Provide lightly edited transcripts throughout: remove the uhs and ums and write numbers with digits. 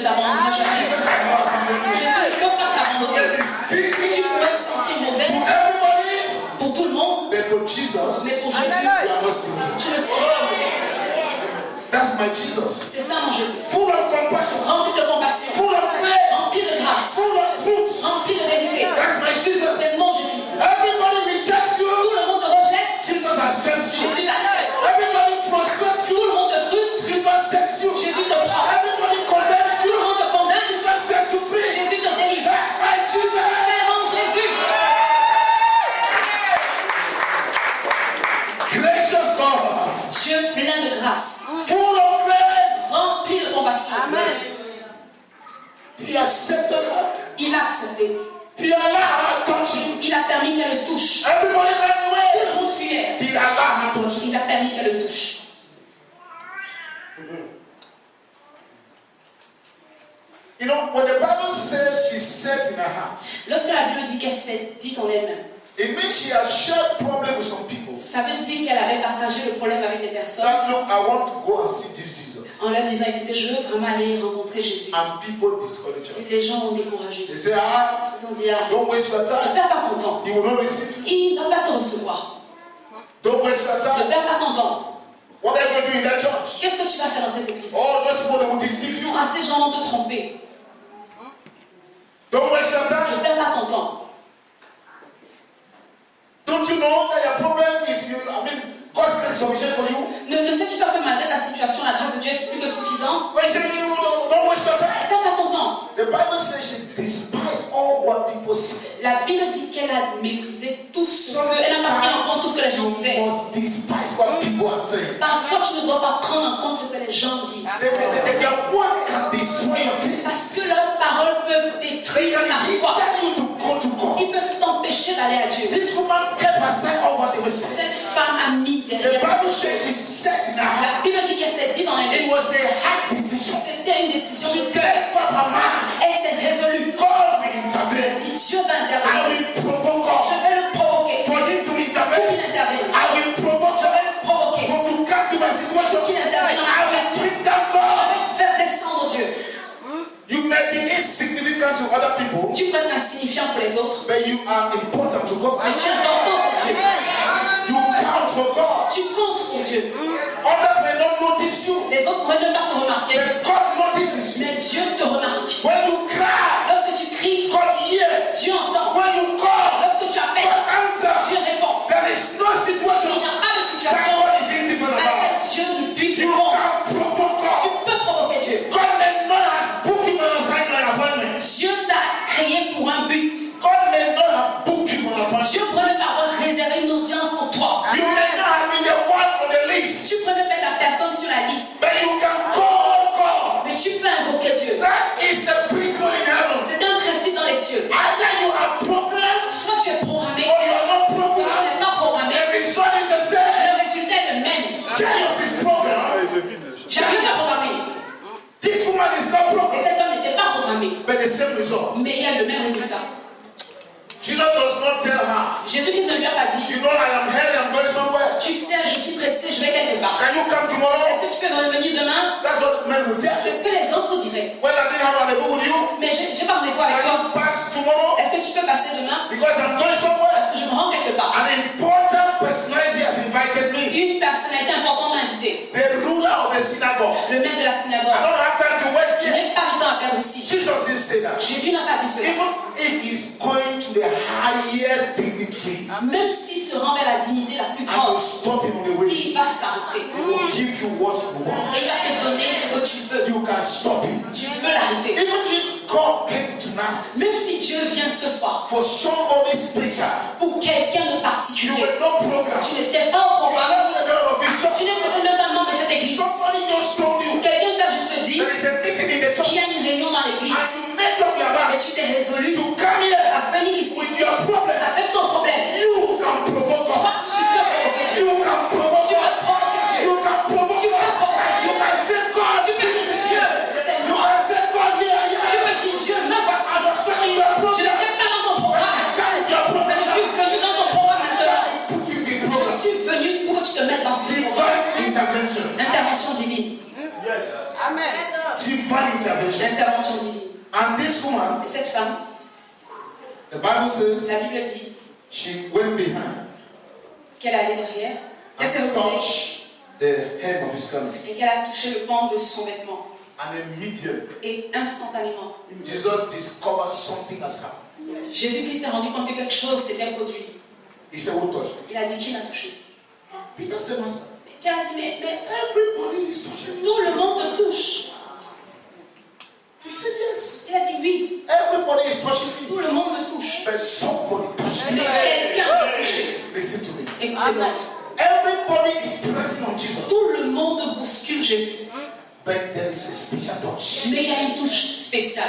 t'abandonner jamais. Jésus ne peut pas t'abandonner. Tu peux te sentir mauvais pour tout le monde, mais pour Jésus, tu le sais. That's my Jesus. C'est ça mon Jésus. Full of compassion. Rempli de compassion. Full of grace. Rempli de grâce. Full of fruits. Rempli de vérité. That's my Jesus. C'est mon Jésus. Everybody rejects you. Tout le monde te rejette. Jesus accepts you. Jésus t'accepte. Everybody frustrates you. Tout le monde te frustre. Jesus takes you. Jésus te prend. Everybody condemns Tout you. le monde te condamne. Jesus sets you free. Jésus te délivre. That's my Jesus. C'est mon Jésus. Gracious God. Dieu plein de grâce. Full of grace. Rempli de compassion. Amen. He accepted her. Il a accepté. He allowed her to touch him. Il a permis qu'elle le touche. Everybody ran Tout away. le monde fuyait. He allowed her to touch him. Il a permis qu'elle le touche. You know, when the Bible says she said in her heart, Lorsque la Bible dit qu'elle s'est dit en elle-même, it means she has shared problem with some people. ça veut dire qu'elle avait partagé le problème avec des personnes That look, I want to go and see this Jesus. en leur disant, écoutez, je veux vraiment aller rencontrer Jésus. And people discourage her. Et les gens ont découragé. They say, ah, Ils ont dit, ah, don't waste your ne time. perds pas ton temps. He will not receive you. Il ne va pas te recevoir. Don't waste your Ne time. perds pas ton temps. What are you going to do in that church? Qu'est-ce que tu vas faire dans cette église? Oh, those people they will deceive you. Ah, ces gens vont te tromper. Don't waste your Ne time. perds pas ton temps. Don't you know that your problem is you? I mean, God's grace is sufficient for you. Ne sais-tu pas que malgré ta situation, la grâce de Dieu est plus que suffisante? When you say you don't waste your Ne time. perds pas ton temps. The Bible says she despised all what people say. La Bible dit qu'elle a méprisé tout ce que... Elle n'a pas pris en compte tout ce que les gens disaient. You must despise what people are saying. Parfois, tu ne dois pas prendre en compte ce que les gens disent. Their word can destroy your faith. Parce que leurs paroles peuvent détruire ta foi. Tell you to go to God. Ils peuvent t'empêcher d'aller à Dieu. This woman kept aside all what they were saying. Cette femme a mis The derrière. Bible says she said in her heart. La Bible dit qu'elle s'est dit dans elle. It was a hard decision. C'était une décision She de cœur. made up her mind. Elle s'est résolue. God will intervene. Elle dit, Dieu va I intervenir. will provoke God Je vais le provoquer. for him to Pour intervene. qu'il intervienne. I will provoke Je God vais le provoquer. for to come to my situation. Qu'il intervienne dans ma I will situation. bring down Je God. vais faire descendre Dieu. You may be insignificant to other people, Tu peux être insignifiant pour les autres, but you are important to God. mais tu es important pour Dieu. You count for God. Tu comptes pour Dieu. Others may not notice you, Les autres ne peuvent pas te remarquer, but God notices you. mais Dieu te remarque. When you cry, Lorsque tu cries, God hears. Dieu entend. When you call, Lorsque tu appelles, God answers. Dieu répond. There is no Il situation n'y a pas de that situation God is indifferent à about. laquelle Dieu ne puisse You répondre. can provoke Tu God. peux provoquer Dieu. God may not have booked you for an assignment appointment. Dieu t'a créé pour un but. God may not have booked you for an appointment. Dieu prenait par réserver une audience pour toi. You may not have been the one on the list, Tu prenais mettre la personne sur la liste. but you can call God. Mais tu peux invoquer Dieu. That is the principle in heaven. C'est un principe dans les cieux. Either you are programmed Soit tu es programmé, or you are not ou tu programmed. n'es pas programmé. The result is the same. Le résultat est le même. Jesus is programmed. Chacun t'a programmé. This woman is not Et programmed, cet homme n'était pas programmé. but the same result. Mais il y a le même résultat. Jesus does not tell her, Jésus-Christ ne lui a pas dit, you know, I am here, I'm going somewhere. tu sais, je suis pressé, je vais quelque part. Can you come tomorrow? Est-ce que tu peux revenir demain? That's what men will tell C'est you. ce que les autres vous diraient. Well, I didn't have a rendezvous with you. Mais j'ai pas rendez-vous avec Can toi. you pass tomorrow? Est-ce que tu peux passer demain? Because I'm going somewhere. Parce que je me rends quelque part. An important personality has invited me. Une personnalité importante m'a invité. The ruler of the synagogue. Le maître de la I synagogue. don't have time to waste Je here. n'ai pas le temps à perdre ici. Jesus didn't say that. Jésus n'a pas dit cela. Even if he's going to the highest dignity, Même s'il se rend vers la dignité la plus I will grande, stop him on the way. il va s'arrêter. He will give you what you Et want. il va te donner ce que tu veux. You can stop him. Tu peux l'arrêter. Even if God came tonight Même si Dieu vient ce soir for somebody special, pour quelqu'un de you particulier, were not programmed. tu n'étais pas au You programme, are not the God of this tu church. n'es peut-être même pas membre de cette église. Somebody just told you Quelqu'un t'a juste dit there is a meeting in the church, qu'il y a une réunion dans and l'église you make up your et mind tu t'es résolu to come here à venir ici with your problem. avec ton problème. You can provoke Toi, God. tu peux provoquer Dieu. You can provoke Tu God. peux provoquer Dieu. You can provoke Tu peux God. provoquer You Dieu. can say, God, Tu peux dire Dieu, c'est you moi. can say, God, yeah, Tu yeah. peux dire Dieu, me voici. I was studying your Je program. n'étais pas dans ton programme, Carry your mais je program. suis venu dans ton programme maintenant. Put you in this Je program. suis venu pour que tu te mettes dans ce programme. Divine intervention. Intervention divine. Amen. Divine intervention. L'intervention divine. And this woman, Et cette femme, the Bible says, la Bible dit she went behind qu'elle allait derrière, qu'elle s'est and retournée touched the hem of his garment. et qu'elle a touché le pan de son vêtement. And immediately, Et instantanément, Jesus discovered something has happened. Jésus-Christ s'est rendu compte que quelque chose s'était produit. He said, who touched me? Il a dit qui m'a touché. Peter said, Master, Pierre a dit mais everybody is touching me. tout le monde me touche. He said, yes. Il a dit oui, Everybody is touching me. tout le monde me touche. But somebody touched Mais me. quelqu'un m'a touché. Listen to me. Écoutez-moi. Everybody is pressing on Jesus. Tout le monde bouscule Jésus. But there is a special touch. Mais il y a une touche spéciale.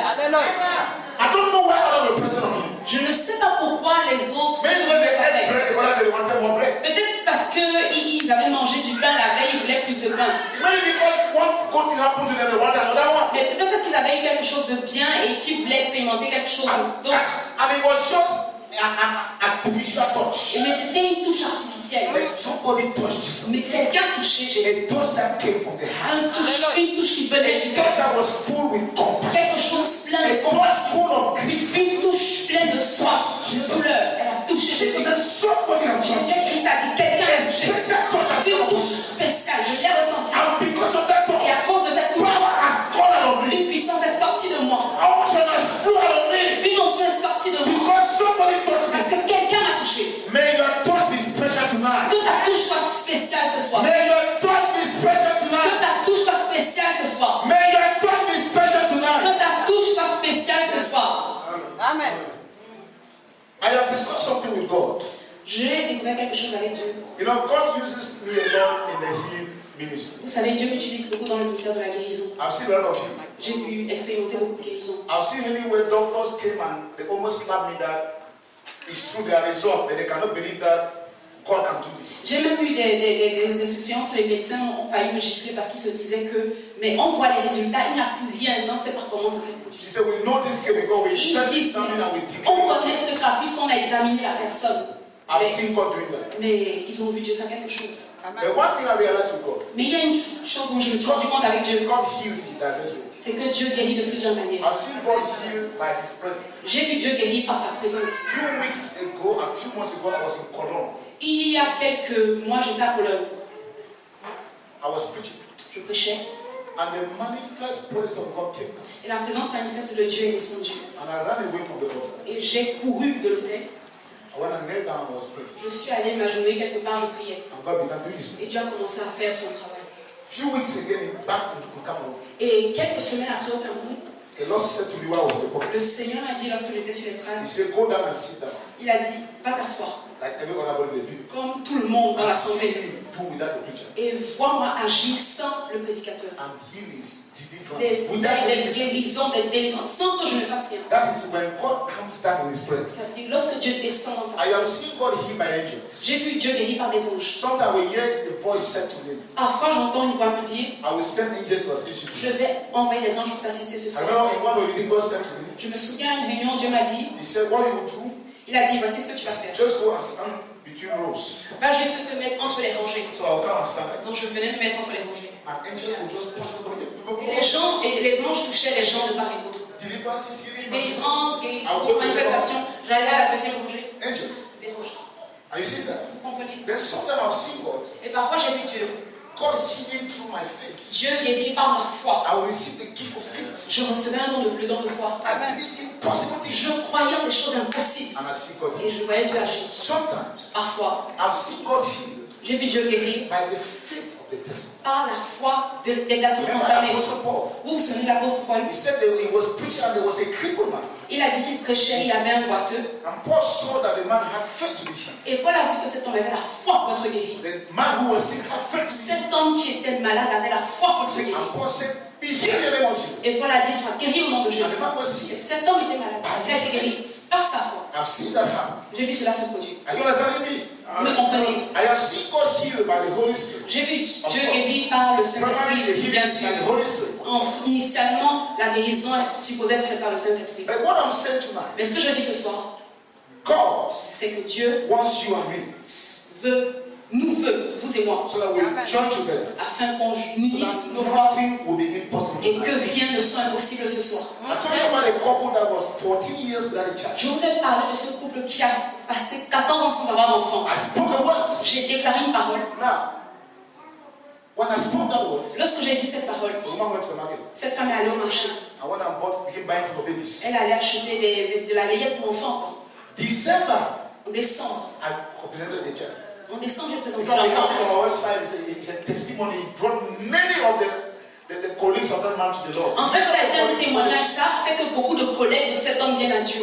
I don't know why others were pressing on him. Je ne sais pas pourquoi les autres Maybe ne when they l'ont pas ate fait. bread, they wanted more bread. Peut-être parce qu'ils avaient mangé du pain la veille, ils voulaient plus de pain. Maybe because one good thing happened to them, they wanted another one. Mais peut-être parce qu'ils avaient eu quelque chose de bien et qu'ils voulaient expérimenter quelque chose d'autre. And it was just an artificial touch. Mais c'était une touche artificielle. But somebody touched Jesus. Mais quelqu'un touchait Jésus. A touch that came from the heart. Une touche qui venait A du touch cœur. that was full with compassion. Quelque chose plein A de touch compassion. full of grief. Une touche pleine de soif, de douleur. Elle a touché Jésus. Jesus said, somebody has touched me. Jésus-Christ a dit quelqu'un A a touché. special touch has Une come. touche spéciale, je l'ai ressentie. And because of that Et touch, à cause de cette touche, power has gone out of me. une puissance est sortie de moi. Unction has flown out of me. Une onction est sortie de moi. Because somebody touched Parce me. que quelqu'un m'a touché. May your touch be special tonight. Que ta touche soit spéciale ce soir. May your touch be special Que tonight. ta touche soit spéciale ce soir. May your touch be special tonight. Que ta touche soit spéciale ce soir. Amen. I have discussed something with God. J'ai découvert quelque chose avec Dieu. You know, God uses me a lot in the healing ministry. Vous savez, Dieu m'utilise beaucoup dans le ministère de la guérison. I've seen a lot of you. J'ai vu expérimenter beaucoup de guérison. I've seen healing where doctors came and they almost slapped me that it's true their result, but they cannot believe that God can do this. J'ai même eu des expériences où les médecins ont failli me gifler parce qu'ils se disaient que, mais on voit les résultats, il n'y a plus rien, non, c'est pas comment ça s'est produit. He said, we know this case because we Ils first disent, examine and we think. on connaît ce cas puisqu'on a examiné la personne. I've seen God doing that. Mais ils ont vu Dieu faire quelque chose. The one thing I realized with God, Mais il y a une chose dont je me suis rendu compte avec Dieu, God heals in diverse ways. c'est que Dieu guérit de plusieurs manières. I've seen God heal by His presence. J'ai vu Dieu guérir par sa A présence. few weeks ago, a few months ago, I was in Cologne. Il y a quelques mois, j'étais à Cologne. I was preaching. Je prêchais. And the manifest presence of God came down. Et la présence manifeste de Dieu est descendue. And I ran away from the altar. Et j'ai couru de l'autel. When I knelt down, I was praying. Je suis allée m'agenouiller quelque part, je priais. And God began doing His work. Et Dieu a commencé à faire son travail. Few weeks again, back in Cameroon, Et quelques semaines après au Cameroun, the Lord said to me while I was in the pulpit, le Seigneur m'a dit lorsque j'étais sur l'estrade, He said, go down and sit down. il a dit, va t'asseoir, Like every other body they do. comme tout le monde dans And see l'assemblée. me do without the preacher. Et vois-moi agir sans le prédicateur. And healings, deliverance. Des Without des the preacher. guérisons, des délivrances, sans que je ne fasse rien. That is when God comes down in His presence. Ça veut dire lorsque Dieu descend dans sa I have présence. seen God heal by angels. J'ai vu Dieu guérir par des anges. Sometimes we hear the voice said to me, Parfois j'entends une voix me dire, I will send angels to assist je you. vais envoyer des anges pour t'assister ce I soir. remember in one of the meetings God said to me, Je me souviens à une réunion, Dieu m'a dit, He said, what you will do, il a dit, voici ce que tu vas faire. just go and stand between rows. Va juste te mettre entre les rangées. So I'll come and stand like Donc je venais me mettre entre les rangées. and angels will just touch somebody. Et les anges touchaient les gens de part et d'autre. Deliverance is healing. Délivrance, guérison, manifestation. J'allais à la deuxième rangée. Angels. Les anges. Are you seeing that? Vous comprenez? Then sometimes I've seen God. Et parfois j'ai vu Dieu. God healing through my faith. Dieu guérit par ma foi. I will receive the gift of faith. Je recevais le don de foi. I believe impossible things. Je croyais en des choses impossibles. And I see God Et heal. je voyais Dieu agir. Sometimes Parfois, I've seen God heal j'ai vu Dieu guérir by the faith of the person. par la foi des personnes Remember concernées. Apostle Paul? Vous vous souvenez de l'apôtre Paul? He said that he was preaching and there was a crippled man. Il a dit qu'il prêchait, il avait un boiteux. And Paul saw that the man had faith to be healed. Et Paul a vu que cet homme avait la foi pour être guéri. The man who was sick had faith to be healed. Cet homme qui était malade avait la foi pour être guéri. And Paul said, be healed in the name of Jesus. Et Paul a dit, sois guéri au nom de And Jésus. the man was Et healed. cet homme était malade. Il a été guéri par sa foi. I've seen that happen. J'ai vu cela se produire. Are you understanding me? Vous me comprenez? I have seen God healed by the Holy Spirit. J'ai vu Dieu guéri par le Primarily the Saint-Esprit, healing bien is by the sûr. Holy Spirit. Initialement, la guérison est supposée être faite par le Saint-Esprit. But what I'm saying tonight, Mais ce que je dis ce soir, God c'est que Dieu wants you and me veut nous veut, vous et moi, so that we join together, afin qu'on unisse nos so voix that nothing will be impossible et que tonight. rien ne soit impossible ce soir. I told you about a couple that was 14 years without a child. Je vous ai parlé de ce couple qui a passé 14 ans sans avoir d'enfant. I spoke a word. J'ai déclaré une parole. Now, when I spoke that word, Lorsque j'ai dit cette parole, the woman went to the market. cette femme est allée au marché. And when I began buying for babies. Elle allait acheter de la layette pour enfants. December, En décembre, I presented the child. en décembre, j'ai In présenté fact, we have l'enfant. it on our website. It's a testimony. It brought many of the colleagues of that man to the Lord. En fait, ça a été un témoignage. Ça fait que beaucoup de collègues de cet homme viennent à Dieu.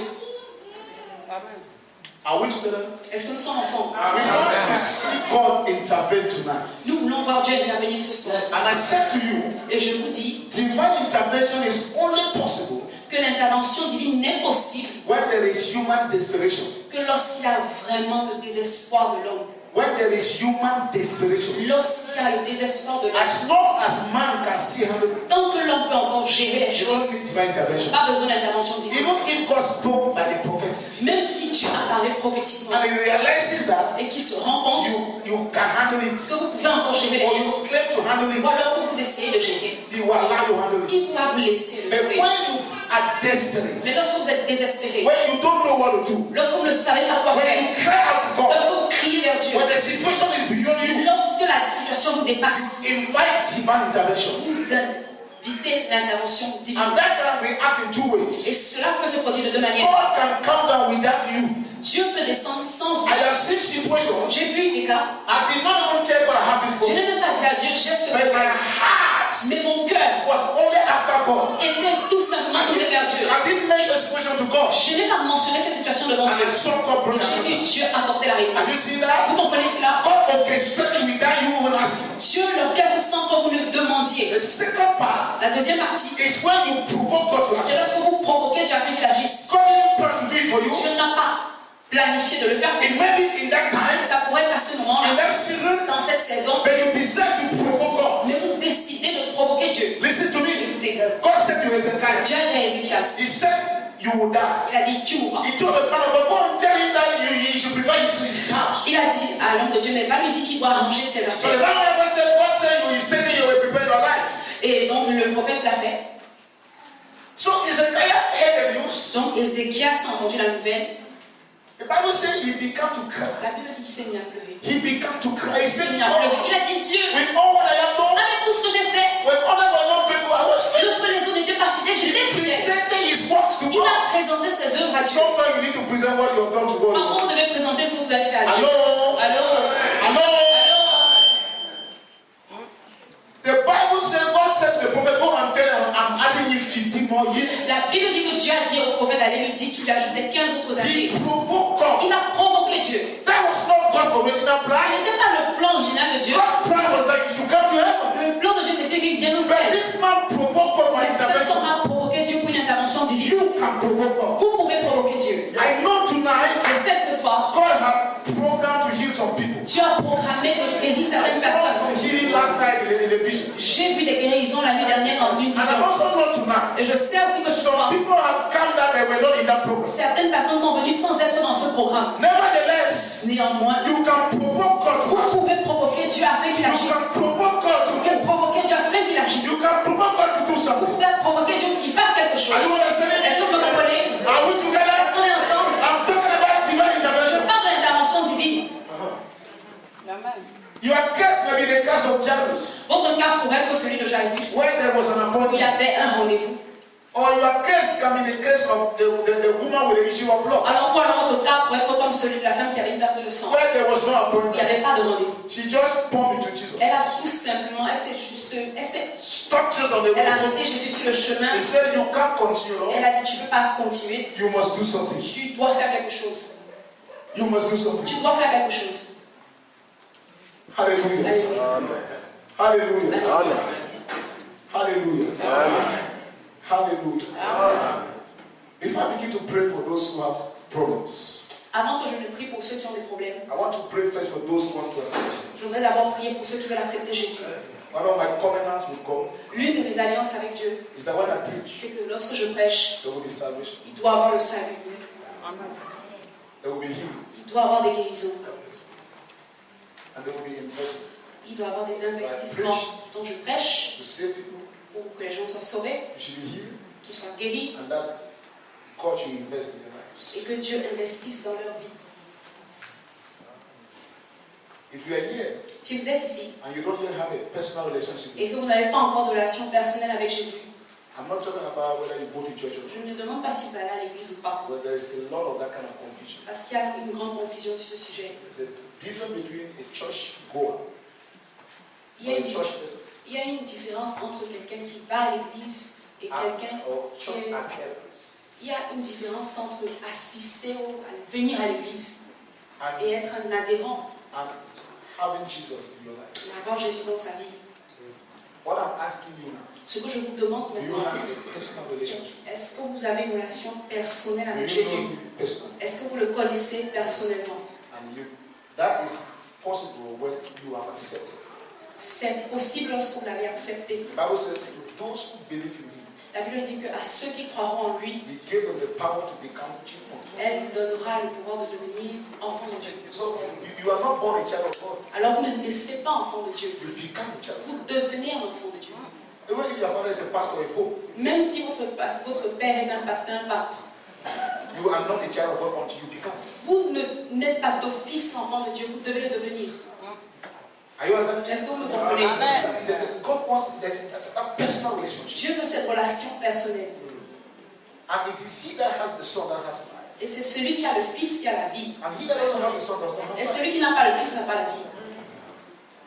Are we together? Est-ce que nous sommes ensemble? We want to see God intervene tonight. Nous voulons voir Dieu intervenir ce soir. And I said to you, Et je vous dis divine intervention is only possible que l'intervention divine n'est possible when there is human desperation. que lorsqu'il y a vraiment le désespoir de l'homme. When there is human desperation. Lorsqu'il y a le désespoir de l'homme. As long as man can still handle it, Tant que l'homme peut encore gérer les you don't choses, need divine intervention. pas besoin d'intervention divine. Even if God spoke by the prophet Même si Dieu a parlé prophétiquement and he realizes that et qu'il se rend compte you can handle it, que vous pouvez encore gérer les or you choses, claim to handle it, ou alors que vous essayez de gérer, he will allow you to handle it. il va vous laisser le But gérer. when you are desperate, Mais lorsque vous êtes désespéré, when you don't know what to do, lorsque vous ne savez pas quoi when faire, you cry out to God, lorsque vous criez vers Dieu, when the situation is beyond you, lorsque la situation vous dépasse, invite divine intervention. vous invitez l'intervention divine. And that can react in two ways. Et cela peut se produire de deux manières. God can come down without you. Dieu peut descendre sans vous. I have seen situations. J'ai vu des cas. I did not even tell God I have this Je problem. n'ai même pas dit à Dieu, j'ai ce But my problème. heart Mais mon cœur was only after God. était tout simplement tourné vers Dieu. I didn't mention the situation to God. Je n'ai pas mentionné cette situation devant And Dieu. I saw God bring an J'ai vu answer. Dieu apporter la Have you réponse. seen that? Vous comprenez cela? God orchestrated without you even asking. Dieu l'orchestre sans que vous ne demandiez. The second part La deuxième partie, is when you provoke God to c'est act. lorsque vous provoquez Dieu afin qu'il agisse. God didn't plan to do it for you. Dieu n'a pas planifié de le faire. It may be in that time, Ça pourrait être à ce in moment-là, that season, dans cette saison, but you decide to provoke God. mais vous décidez de provoquer Dieu. Listen to me. Écoutez, God said to Hezekiah, Dieu a dit à Ézéchias, He said, you will die. il a dit, tu mourras. He told the man of God, go and tell him that he should prefer his house. Il a dit à l'homme de Dieu, mais va lui dire qu'il doit ranger ses So the affaires. man of God said, God said you is taking you will prepare your life. Et donc le prophète l'a fait. So Hezekiah heard the news. Donc Ézéchias a entendu la nouvelle. The Bible said he began to cry. La Bible dit qu'il s'est mis à pleurer. He began to cry. He Il s'est said, mis à pleurer. God, Il a dit, Dieu, with all what I have done, avec tout ce que j'ai fait, when others were not faithful, I was faithful. lorsque les autres n'étaient pas fidèles, He j'étais fidèle. presented his works to Il God. a présenté ses œuvres à Dieu. Sometimes you need to present what you have done to God. Parfois, vous devez présenter ce que vous avez fait à Dieu. Hello? Allô? Hello? Allô? The Bible says, God said to the prophet, go and tell him, I'm adding you 50 more years. La Bible dit que Dieu a dit au prophète d'aller lui dire qu'il lui ajoutait 15 autres He années. provoked God. Il a provoqué Dieu. That was not God's original Ce plan. n'était pas le plan original de Dieu. God's plan was that you should come to heaven. Le plan de Dieu, c'était qu'il vienne au But ciel. this man provoked God for Mais cet homme intervention. a provoqué Dieu pour une intervention divine. You can provoke God. Vous pouvez provoquer Dieu. I know tonight Je sais que ce soir, God had programmed to heal some people. Dieu a programmé de guérir I certaines saw some personnes. healing last night in the vision. J'ai vu des guérisons la nuit dernière dans une And I vision. also know tonight Et je sais aussi que ce some soir, people have come that they were not in that program. certaines personnes sont venues sans être dans ce programme. Nevertheless, Néanmoins, you can provoke God to vous act. pouvez provoquer Dieu afin qu'il You can agisse. provoke God to Vous pouvez move. provoquer Dieu afin qu'il agisse. You can provoke God to do Vous something. pouvez provoquer Dieu pour qu'il fasse quelque chose. Are you understanding Est-ce que me? vous me comprenez? Are we together? Est-ce qu'on est ensemble? I'm talking about divine Je intervention. parle de l'intervention divine. Your case may be the case of Jairus, Votre cas pourrait être celui de Jairus, where there was an où il y appointment. avait un rendez-vous. Or your case can be the case of the woman with the issue of blood, Alors votre cas pourrait être comme celui de la femme qui avait une perte de sang. where there was no Il n'y appointment. avait pas de rendez-vous. She just pumped into Jesus. Elle a tout simplement, elle Stopped Jesus on the a way. arrêté Jésus sur le chemin. He said, you can't continue, Lord. Elle a dit, tu ne peux pas continuer. You must do something. Tu dois faire quelque chose. You must do something. Tu dois faire quelque chose. Hallelujah. Alléluia. Hallelujah. Alléluia. Hallelujah. Hallelujah. Before I begin to pray for those who have problems, Avant que je ne prie pour ceux qui ont des problèmes, I want to pray first for those who want to accept Jesus. je voudrais d'abord prier pour ceux qui veulent accepter Jésus. One of my covenants with God L'une de mes alliances avec Dieu, is that when I preach, c'est que lorsque je prêche, there will be salvation, il doit avoir le salut. there will be healing, Il doit avoir des guérisons. And there will be investment. Il doit y avoir des investissements dont je prêche To save people. pour que les gens soient sauvés, You should be healed. qu'ils soient guéris And that God should invest in their lives. et que Dieu investisse dans leur vie. If you are here Si vous êtes ici and you don't yet have a personal relationship with et que vous n'avez pas encore de relation personnelle avec Jésus, I'm not talking about whether you go to church or not. je ne demande pas si vous allez à l'église ou pas, But there is a lot of that kind of confusion. parce qu'il y a une grande confusion sur ce sujet. There's a difference between a church goer Il y a or a une, church person il y a une différence entre quelqu'un qui va à l'église et quelqu'un or qui church est... attendance. Il y a une différence entre assister ou venir à l'église et And, être un adhérent, and having Jesus in your life. et avoir Jésus dans sa vie. What I'm asking you now, Ce que je vous demande do you maintenant, have a personal c'est relationship? est-ce que vous avez une relation personnelle Do avec you Jésus? know him personally? Est-ce que vous le connaissez personnellement? And that is possible when you have accepted. C'est possible lorsque vous l'avez accepté. The Bible says to those who believe in him, La Bible dit qu'à ceux qui croiront en lui, he gave them the power to become children. elle donnera le pouvoir de devenir enfant de Dieu. So you are not born a child of God. Alors vous ne naissez pas enfant de Dieu, You become a child of vous God. devenez un enfant de Dieu. Even if your father is a pastor or a pope, Même si votre père est un pasteur, un pape, you are not a child of God until you become. vous n'êtes pas d'office enfant de Dieu, vous devez le devenir. Are you understanding? Est-ce que vous me comprenez? God wants a personal relationship. Dieu veut cette relation personnelle. And it is he that has the son that has life. Et c'est celui qui a le Fils qui a la vie. And he that doesn't have the son does not have Et life. celui qui n'a pas le Fils n'a pas la vie.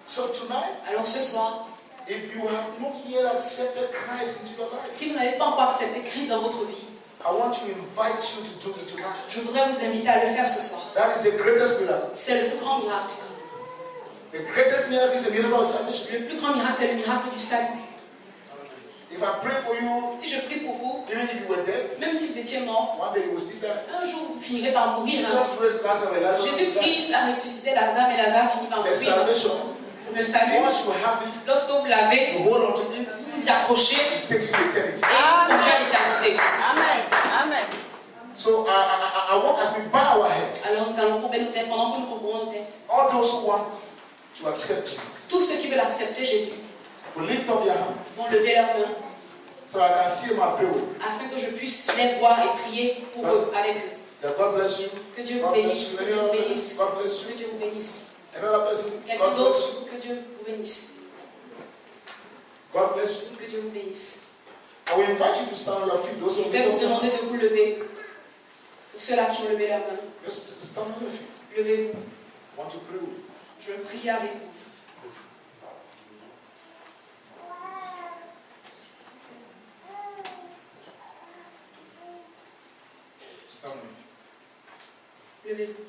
So tonight, Alors ce soir, if you have not yet accepted Christ into your life, si vous n'avez pas encore accepté Christ dans votre vie, I want to invite you to do it tonight. je voudrais vous inviter à le faire ce soir. That is the greatest miracle. C'est le plus grand miracle. The greatest miracle is the miracle of salvation. Le plus grand miracle, c'est le miracle du salut. If I pray for you, Si je prie pour vous, even if you were dead, même si vous étiez mort, one day you will still die. un jour vous finirez par mourir. Jesus raised Lazarus and Lazarus died. Jésus-Christ a ressuscité Lazare, mais Lazare finit par The mourir. salvation, Le salut, once you have it, lorsque vous l'avez, you hold on to it, vous vous y accrochez it takes you to eternity. et il conduit à l'éternité. Amen. Amen. So I want us to bow our head. Alors nous allons courber nos têtes pendant que nous courbons nos têtes. All those who want to accept Jesus Tous ceux qui veulent accepter Jésus will lift up their hands vont lever leurs mains so I can see my prayer. afin que je puisse les voir et prier pour eux, avec eux. That God bless you. Que Dieu vous God bénisse, bless que you. Dieu vous bénisse, God bless you. que Dieu vous bénisse. Another person, Quelqu'un God bless you. d'autre, que Dieu vous bénisse, God bless you. que Dieu vous bénisse. I will invite you to stand on your feet. Those Je who vais vous are demander de vous lever. Pour ceux-là qui ont levé leurs mains, just stand on your feet. levez-vous. I want to pray with you. Je veux prier avec vous. Stand on your feet. Levez-vous.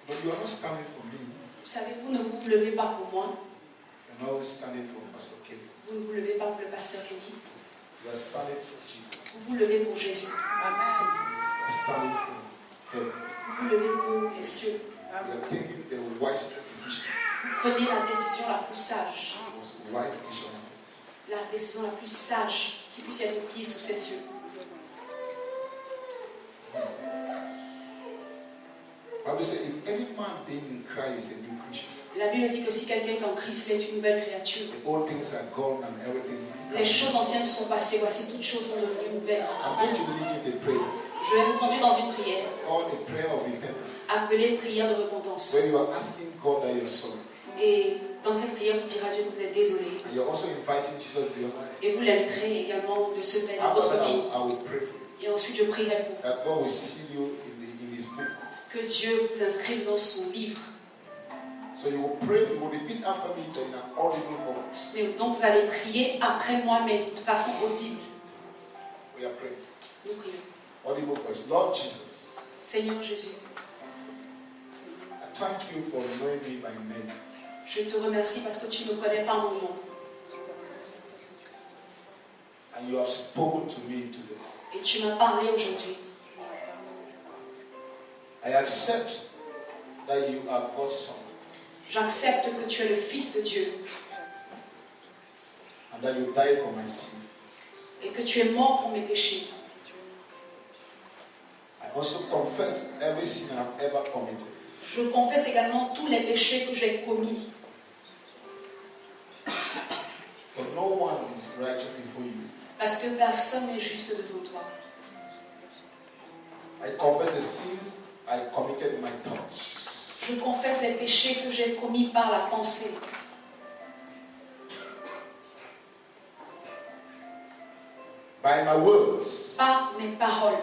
But you are not standing for me. Vous savez, vous ne vous levez pas pour moi. You're not standing for Pastor Kelly. Vous ne vous levez pas pour le pasteur Kelly. You are standing for Jesus. Vous vous levez pour Jésus. Amen. You are standing for heaven. Vous vous levez pour les cieux. You are taking the wise decision. Vous prenez la décision la plus sage. It was a wise decision. La décision la plus sage qui puisse être prise sous ces cieux. Bible says, if any man being in Christ is a new creature, La Bible dit que si quelqu'un est en Christ, il est une nouvelle créature. the old things are gone and everything. Les choses anciennes sont passées. Voici, toutes choses sont devenues nouvelles. I'm going to lead you in a prayer Je vais vous conduire dans une prière, called a prayer of repentance, appelée prière de repentance. where you are asking God that you're sorry. Et dans cette prière, vous direz à Dieu que vous êtes désolé. And you're also inviting Jesus to your life. Et vous l'inviterez également de se mettre dans After votre that, vie. I will pray for you. Et ensuite, je prierai pour vous. That God will seal you in His book. Que Dieu vous inscrive dans son livre. So you will pray, you will repeat after me in an audible voice. Et donc, vous allez prier après moi, mais de façon audible. We are praying. Nous prions. Audible voice. Lord Jesus, Seigneur Jésus, I thank you for knowing me by name. je te remercie parce que tu ne connais pas mon nom. And you have spoken to me today. Et tu m'as parlé aujourd'hui. I accept that you are God's son J'accepte que tu es le Fils de Dieu and that you died for my sin. et que tu es mort pour mes péchés. I also confess every sin I've ever committed. Je confesse également tous les péchés que j'ai commis. For no one is righteous before you. Parce que personne n'est juste devant toi. I confess the sins I committed in my thoughts. Je confesse les péchés que j'ai commis par la pensée. By my words. Par mes paroles.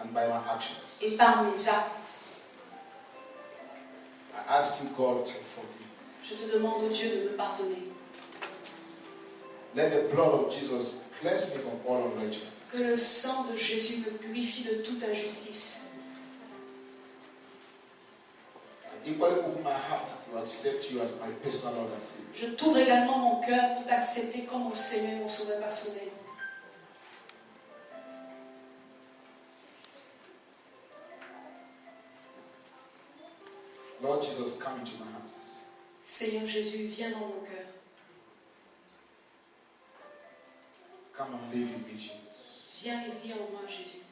And by my actions. Et par mes actes. I ask you, God, to forgive. Je te demande, Dieu, de me pardonner. Let the blood of Jesus cleanse me from all unrighteousness. Que le sang de Jésus me purifie de toute injustice. I equally open my heart to accept you as my personal Lord and Savior. Je t'ouvre également mon cœur pour t'accepter comme mon Seigneur et mon Sauveur personnel. Lord Jesus, come into my heart. Seigneur Jésus, viens dans mon cœur. Come and live in me, Jesus. Viens et vis en moi, Jésus.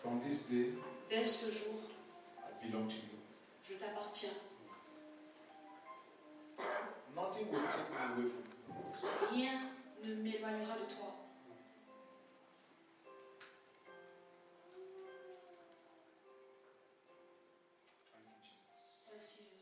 From this day, dès ce jour, I belong to you. Je t'appartiens. Nothing will take me away from you. Rien ne m'éloignera de toi. Thank you, Jesus. Merci.